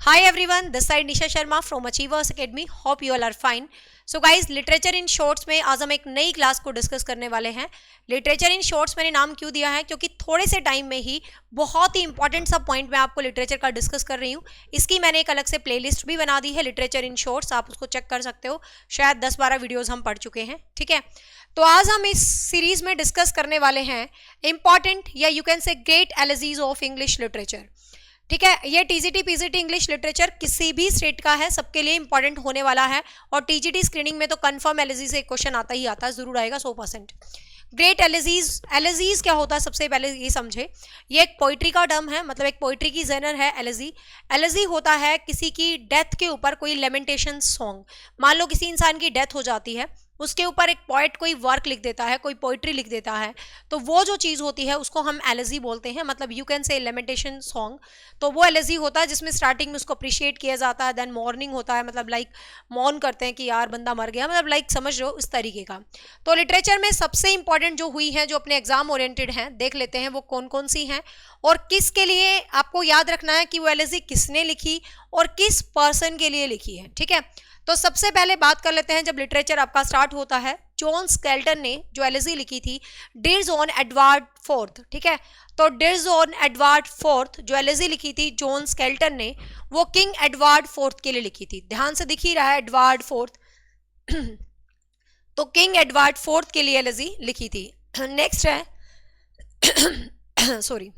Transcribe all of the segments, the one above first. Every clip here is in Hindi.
Hi everyone, this side Nisha Sharma from achievers academy. Hope you all are fine. So guys, literature in shorts में आज हम एक नई क्लास को डिस्कस करने वाले हैं. लिटरेचर इन शॉर्ट्स मैंने नाम क्यों दिया है, क्योंकि थोड़े से टाइम में ही बहुत ही इंपॉर्टेंट सा पॉइंट मैं आपको लिटरेचर का डिस्कस कर रही हूँ. इसकी मैंने एक अलग से प्लेलिस्ट भी बना दी है, लिटरेचर इन शॉर्ट्स, आप उसको चेक कर सकते हो. शायद 10-12 वीडियोज हम पढ़ चुके हैं. ठीक है, तो आज हम इस सीरीज में डिस्कस करने वाले हैं इंपॉर्टेंट या you can say great elegies of English literature. ठीक है, ये टीजीटी पीजीटी इंग्लिश लिटरेचर किसी भी स्टेट का है, सबके लिए इंपॉर्टेंट होने वाला है. और टीजीटी स्क्रीनिंग में तो कंफर्म एलिजी से एक क्वेश्चन आता ही आता है, जरूर आएगा 100%. Great elegies. एलिजीज क्या होता है, सबसे पहले ये समझे. ये एक पोइट्री का टर्म है, मतलब एक पोइट्री की जेनर है एलिजी. एलिजी होता है किसी की डेथ के ऊपर कोई लेमेंटेशन सॉन्ग. मान लो किसी इंसान की डेथ हो जाती है, उसके ऊपर एक पोइट कोई वर्क लिख देता है, कोई पोइट्री लिख देता है, तो वो जो चीज़ होती है उसको हम एलिजी बोलते हैं. मतलब you can say lamentation song. तो वो एलिजी होता है जिसमें स्टार्टिंग में उसको अप्रिशिएट किया जाता है, देन मॉर्निंग होता है, मतलब लाइक मौन करते हैं कि यार बंदा मर गया, मतलब लाइक समझ रहे हो इस तरीके का. तो लिटरेचर में सबसे इंपॉर्टेंट जो हुई है, जो अपने एग्जाम ओरिएंटेड हैं, देख लेते हैं वो कौन कौन सी हैं और किसके लिए. आपको याद रखना है कि वो एलिजी किसने लिखी और किस पर्सन के लिए लिखी है. ठीक है, तो सबसे पहले बात कर लेते हैं जब लिटरेचर आपका स्टार्ट होता है. जॉन स्केल्टन ने जो एलिजी लिखी थी, डियर्स ऑन एडवर्ड फोर्थ. ठीक है, तो डियर्स ऑन एडवर्ड फोर्थ जो एलिजी लिखी थी जॉन स्केल्टन ने, वो किंग एडवर्ड फोर्थ के लिए लिखी थी. ध्यान से दिख ही रहा है एडवर्ड फोर्थ. तो किंग एडवर्ड फोर्थ के लिए एलिजी लिखी थी. नेक्स्ट है सॉरी,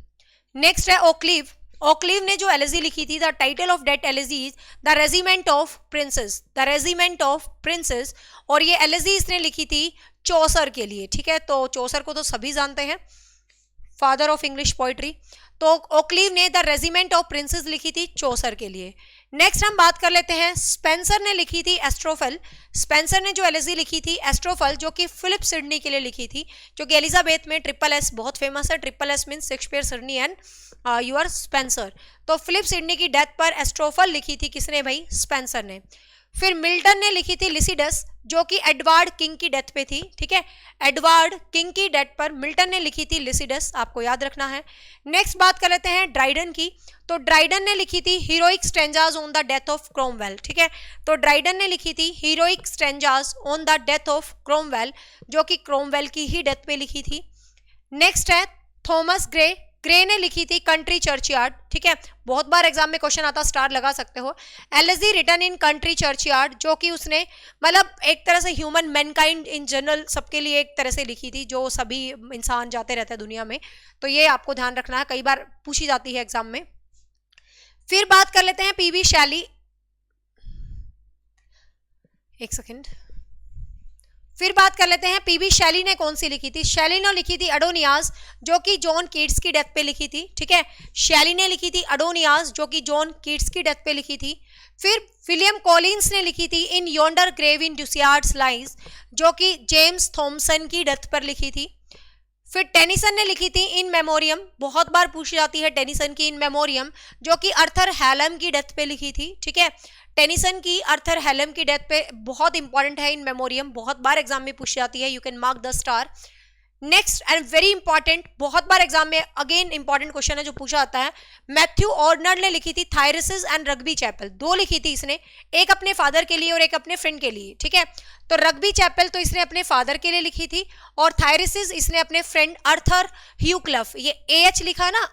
नेक्स्ट है ओक्लीव. ओक्लीव ने जो एलिजी लिखी थी, the title of that elegy is the regiment of princes. The regiment of princes. और ये एलिजी इसने लिखी थी चौसर के लिए. ठीक है, तो चौसर को तो सभी जानते हैं, फादर ऑफ इंग्लिश पोइट्री. तो ओक्लीव ने द रेजिमेंट ऑफ प्रिंसेस लिखी थी चौसर के लिए. नेक्स्ट हम बात कर लेते हैं, स्पेंसर ने लिखी थी एस्ट्रोफल. स्पेंसर ने जो एलिजी लिखी थी एस्ट्रोफल, जो कि फिलिप सिडनी के लिए लिखी थी, जो कि एलिजाबेथ में ट्रिपल एस बहुत फेमस है. Triple S mean Shakespeare, Sidney and your Spenser. तो फिलिप सिडनी की डेथ पर एस्ट्रोफल लिखी थी किसने भाई, स्पेंसर ने. फिर मिल्टन ने लिखी थी लिसिडस, जो कि एडवर्ड किंग की डेथ पे थी. ठीक है, एडवर्ड किंग की डेथ पर मिल्टन ने लिखी थी लिसिडस, आपको याद रखना है. नेक्स्ट बात कर लेते हैं ड्राइडन की. तो ड्राइडन ने लिखी थी heroic stanzas on the death of Cromwell. ठीक है, तो ड्राइडन ने लिखी थी heroic stanzas on the death of Cromwell, जो कि क्रोमवेल की ही डेथ पे लिखी थी. नेक्स्ट है थॉमस ग्रे. ग्रे ने लिखी थी कंट्री चर्चयार्ड. ठीक है, बहुत बार एग्जाम में क्वेश्चन आता, स्टार लगा सकते हो. Elegy written in country churchyard, जो कि उसने मतलब एक तरह से ह्यूमन मैनकाइंड इन जनरल सबके लिए एक तरह से लिखी थी, जो सभी इंसान जाते रहते हैं दुनिया में. तो ये आपको ध्यान रखना है, कई बार पूछी जाती है एग्जाम में. फिर बात कर लेते हैं पीबी शैली. एक सेकेंड. फिर बात कर लेते हैं पीबी शैली ने कौन सी लिखी थी. शैली ने लिखी थी अडोनियास, जो कि जॉन कीट्स की डेथ पे लिखी थी. ठीक है, शैली ने लिखी थी अडोनियास, जो कि जॉन कीट्स की डेथ पे लिखी थी. फिर विलियम कॉलिंस ने लिखी थी इन योंडर ग्रेव इन ड्यूसियार्ड्स लाइज, जो कि जेम्स थॉमसन की डेथ पर लिखी थी. फिर टेनिसन ने लिखी थी इन मेमोरियम, बहुत बार पूछी जाती है टेनिसन की इन मेमोरियम, जो कि अर्थर हैलम की डेथ पे लिखी थी. ठीक है, टेनिसन की अर्थर हैलम की डेथ पे बहुत इंपॉर्टेंट है इन मेमोरियम, बहुत बार एग्जाम में पूछी जाती है, you can mark the star. Next and very important, बहुत बार एग्जाम में अगेन इंपॉर्टेंट क्वेश्चन है जो पूछा जाता है, मैथ्यू ऑर्नर ने लिखी थी थायरसिस एंड रग्बी चैपल. दो लिखी थी इसने, एक अपने फादर के लिए और एक अपने फ्रेंड के लिए. ठीक है, तो रग्बी चैपल तो इसने अपने फादर के लिए लिखी थी और थायरसिस इसने अपने फ्रेंड अर्थर ह्यू क्लफ, ये एच लिखा ना,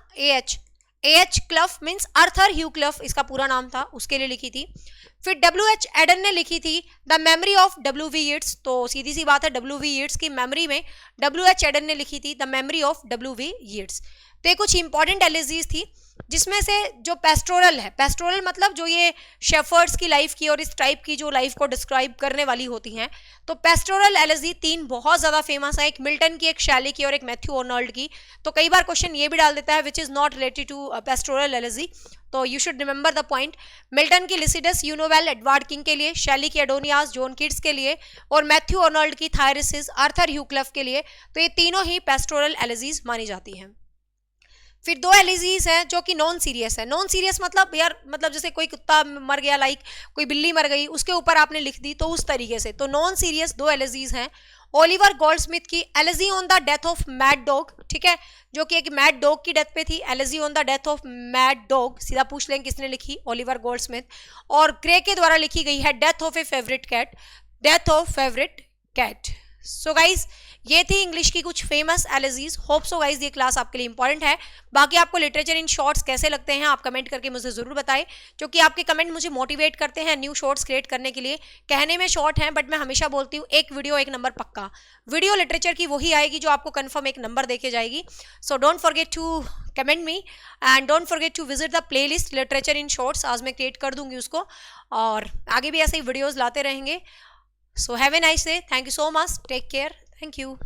एच क्लफ मीन्स अर्थर ह्यू क्लफ इसका पूरा नाम था, उसके लिए लिखी थी. फिर डब्ल्यू.एच. एडन ने लिखी थी द मेमोरी ऑफ डब्ल्यू.वी. यीट्स. तो सीधी सी बात है, डब्ल्यू.वी. यीट्स की मेमोरी में डब्ल्यू.एच. एडन ने लिखी थी द मेमोरी ऑफ डब्ल्यू.वी. यीट्स. तो ये कुछ इंपॉर्टेंट एलिजीज थी, जिसमें से जो पेस्टोरल है, पेस्टोरल मतलब जो ये शेफर्ड्स की लाइफ की और इस टाइप की जो लाइफ को डिस्क्राइब करने वाली होती हैं, तो पेस्टोरल एलिजी 3 बहुत ज़्यादा फेमस है, एक मिल्टन की, एक शैली की और एक मैथ्यू आर्नल्ड की. तो कई बार क्वेश्चन ये भी डाल देता है which is not related to pastoral elegy, तो you should remember the point. Milton की लिसिडस यूनोवेल एडवर्ड किंग के लिए, शैली की एडोनियास जॉन कीट्स के लिए और मैथ्यू आर्नल्ड की थायरसिस आर्थर ह्यू क्लफ के लिए. तो ये तीनों ही पेस्टोरल एलिजीज मानी जाती हैं. फिर 2 एलिजीज हैं जो कि नॉन सीरियस है. नॉन सीरियस मतलब यार, मतलब जैसे कोई कुत्ता मर गया, लाइक कोई बिल्ली मर गई, उसके ऊपर आपने लिख दी, तो उस तरीके से. तो नॉन सीरियस 2 एलिजीज हैं ओलिवर गोल्डस्मिथ की elegy on the death of mad dog, ठीक है, जो कि एक मैड डॉग की डेथ पे थी, elegy on the death of mad dog, सीधा पूछ लें किसने लिखी, ओलिवर गोल्डस्मिथ। और ग्रे के द्वारा लिखी गई है death of a favourite cat, death of favourite cat. So guys ये थी इंग्लिश की कुछ famous elegies. Hope so guys ये क्लास आपके लिए इंपॉर्टेंट है। बाकी आपको लिटरेचर इन शॉर्ट्स कैसे लगते हैं आप कमेंट करके मुझे जरूर बताएं, क्योंकि आपके कमेंट मुझे मोटिवेट करते हैं न्यू शॉर्ट्स क्रिएट करने के लिए। कहने में शॉर्ट हैं बट मैं हमेशा बोलती हूँ एक वीडियो एक नंबर पक्का। वीडियो लिटरेचर की वही आएगी जो आपको कन्फर्म एक नंबर देके जाएगी। So don't forget to comment me and don't forget to visit the playlist literature in shorts. आज मैं क्रिएट कर दूंगी उसको, और आगे भी ऐसे ही वीडियोज लाते रहेंगे। So have a nice day. Thank you so much. Take care. Thank you.